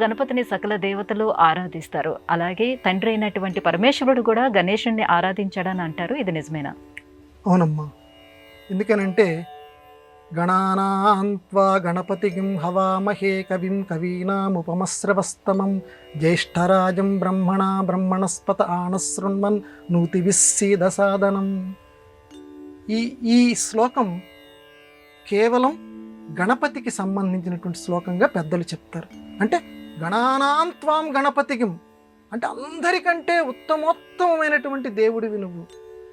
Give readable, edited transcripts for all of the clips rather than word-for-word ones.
గణపతిని సకల దేవతలు ఆరాధిస్తారు. అలాగే తండ్రి అయినటువంటి పరమేశ్వరుడు కూడా గణేశుణ్ణి ఆరాధించాడని అంటారు. ఇది నిజమేనా? అవునమ్మా. ఎందుకనంటే గణానాన్త్వా గణపతికిం హవామహే కవిం కవీనాముపమశ్రవస్తమం జ్యేష్ఠరాజం బ్రహ్మణా బ్రహ్మణస్పత ఆనశృణ్వన్ నూతివిస్సీద సాధనం. ఈ శ్లోకం కేవలం గణపతికి సంబంధించినటువంటి శ్లోకంగా పెద్దలు చెప్తారు. అంటే గణానాన్త్వాం గణపతికిం అంటే అందరికంటే ఉత్తమోత్తమైనటువంటి దేవుడివి నువ్వు.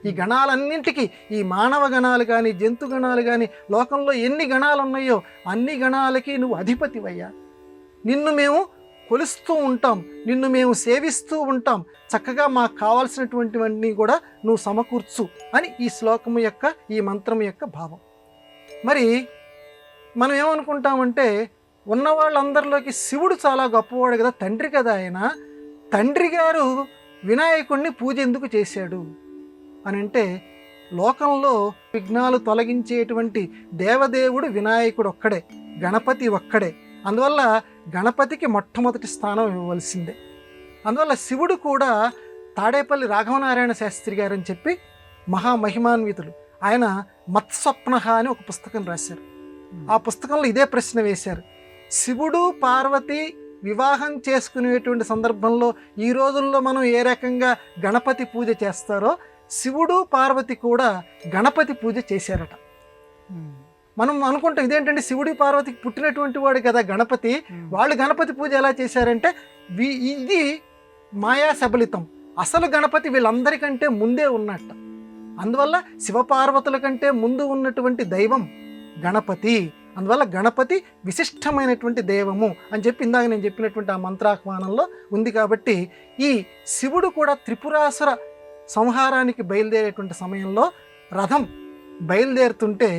ఈ గణాలన్నింటికి, ఈ మానవ గణాలు కానీ జంతు గణాలు కానీ లోకంలో ఎన్ని గణాలు ఉన్నాయో అన్ని గణాలకి నువ్వు అధిపతివయ్యా. నిన్ను మేము కొలుస్తూ ఉంటాం, నిన్ను మేము సేవిస్తూ ఉంటాం, చక్కగా మాకు కావాల్సినటువంటివన్నీ కూడా నువ్వు సమకూర్చు అని ఈ శ్లోకము యొక్క, ఈ మంత్రం యొక్క భావం. మరి మనం ఏమనుకుంటామంటే ఉన్న వాళ్ళందరిలోకి శివుడు చాలా గొప్పవాడు కదా, తండ్రి కదా ఆయన. తండ్రి గారు వినాయకుడిని పూజ ఎందుకు చేశాడు అని అంటే, లోకంలో విఘ్నాలు తొలగించేటువంటి దేవదేవుడు వినాయకుడు ఒక్కడే, గణపతి ఒక్కడే. అందువల్ల గణపతికి మొట్టమొదటి స్థానం ఇవ్వవలసిందే. అందువల్ల శివుడు కూడా తాడేపల్లి రాఘవనారాయణ శాస్త్రి గారు అని చెప్పి మహామహిమాన్వితులు, ఆయన మత్స్వప్న అని ఒక పుస్తకం రాశారు. ఆ పుస్తకంలో ఇదే ప్రశ్న వేశారు. శివుడు పార్వతి వివాహం చేసుకునేటువంటి సందర్భంలో ఈ రోజుల్లో మనం ఏ రకంగా గణపతి పూజ చేస్తారో శివుడు పార్వతి కూడా గణపతి పూజ చేశారట. మనం అనుకుంటాం ఇదేంటంటే శివుడి పార్వతికి పుట్టినటువంటి వాడు కదా గణపతి, వాళ్ళు గణపతి పూజ ఎలా చేశారంటే ఇది మాయా సబలితం. అసలు గణపతి వీళ్ళందరికంటే ముందే ఉన్నట్ట. అందువల్ల శివపార్వతుల కంటే ముందు ఉన్నటువంటి దైవం గణపతి. అందువల్ల గణపతి విశిష్టమైనటువంటి దైవము అని చెప్పి ఇందాక నేను చెప్పినటువంటి ఆ మంత్రాహ్వానంలో ఉంది. కాబట్టి ఈ శివుడు కూడా త్రిపురాసుర సంహారానికి బయలుదేరేటువంటి సమయంలో రథం బయలుదేరుతుంటే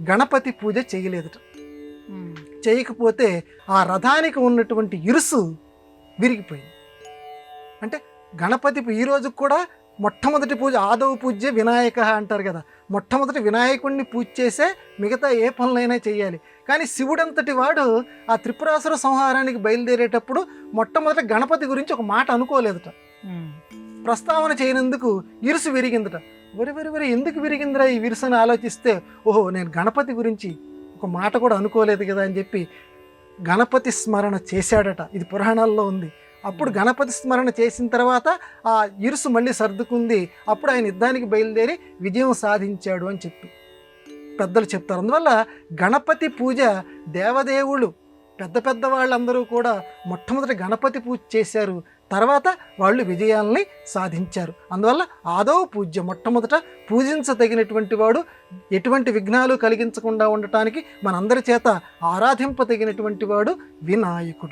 గణపతి పూజ చేయలేదట. చేయకపోతే ఆ రథానికి ఉన్నటువంటి ఇరుసు విరిగిపోయింది. అంటే గణపతి ఈ రోజు కూడా మొట్టమొదటి పూజ ఆదవ పూజ్య వినాయక అంటారు కదా, మొట్టమొదటి వినాయకుడిని పూజ చేసే మిగతా ఏ పనులైనా చేయాలి. కానీ శివుడంతటి వాడు ఆ త్రిపురాసుర సంహారానికి బయలుదేరేటప్పుడు మొట్టమొదటి గణపతి గురించి ఒక మాట అనుకోలేదట. ప్రస్తావన చేయనందుకు ఇరుసు విరిగిందట. వరి ఎందుకు విరిగిందిరా ఈ విరుసు అని ఆలోచిస్తే, ఓహో నేను గణపతి గురించి ఒక మాట కూడా అనుకోలేదు కదా అని చెప్పి గణపతి స్మరణ చేశాడట. ఇది పురాణాల్లో ఉంది. అప్పుడు గణపతి స్మరణ చేసిన తర్వాత ఆ ఇరుసు మళ్ళీ సర్దుకుంది. అప్పుడు ఆయన యుద్ధానికి బయలుదేరి విజయం సాధించాడు అని చెప్పి పెద్దలు చెప్తారు. అందువల్ల గణపతి పూజ దేవదేవుళ్ళు పెద్ద వాళ్ళందరూ కూడా మొట్టమొదటి గణపతి పూజ చేశారు, తర్వాత వాళ్ళు విజయాల్ని సాధించారు. అందువల్ల ఆదవ పూజ్య, మొట్టమొదట పూజించదగినటువంటి వాడు, ఎటువంటి విఘ్నాలు కలిగించకుండా ఉండటానికి మనందరి చేత ఆరాధింపదగినటువంటి వాడు వినాయకుడు.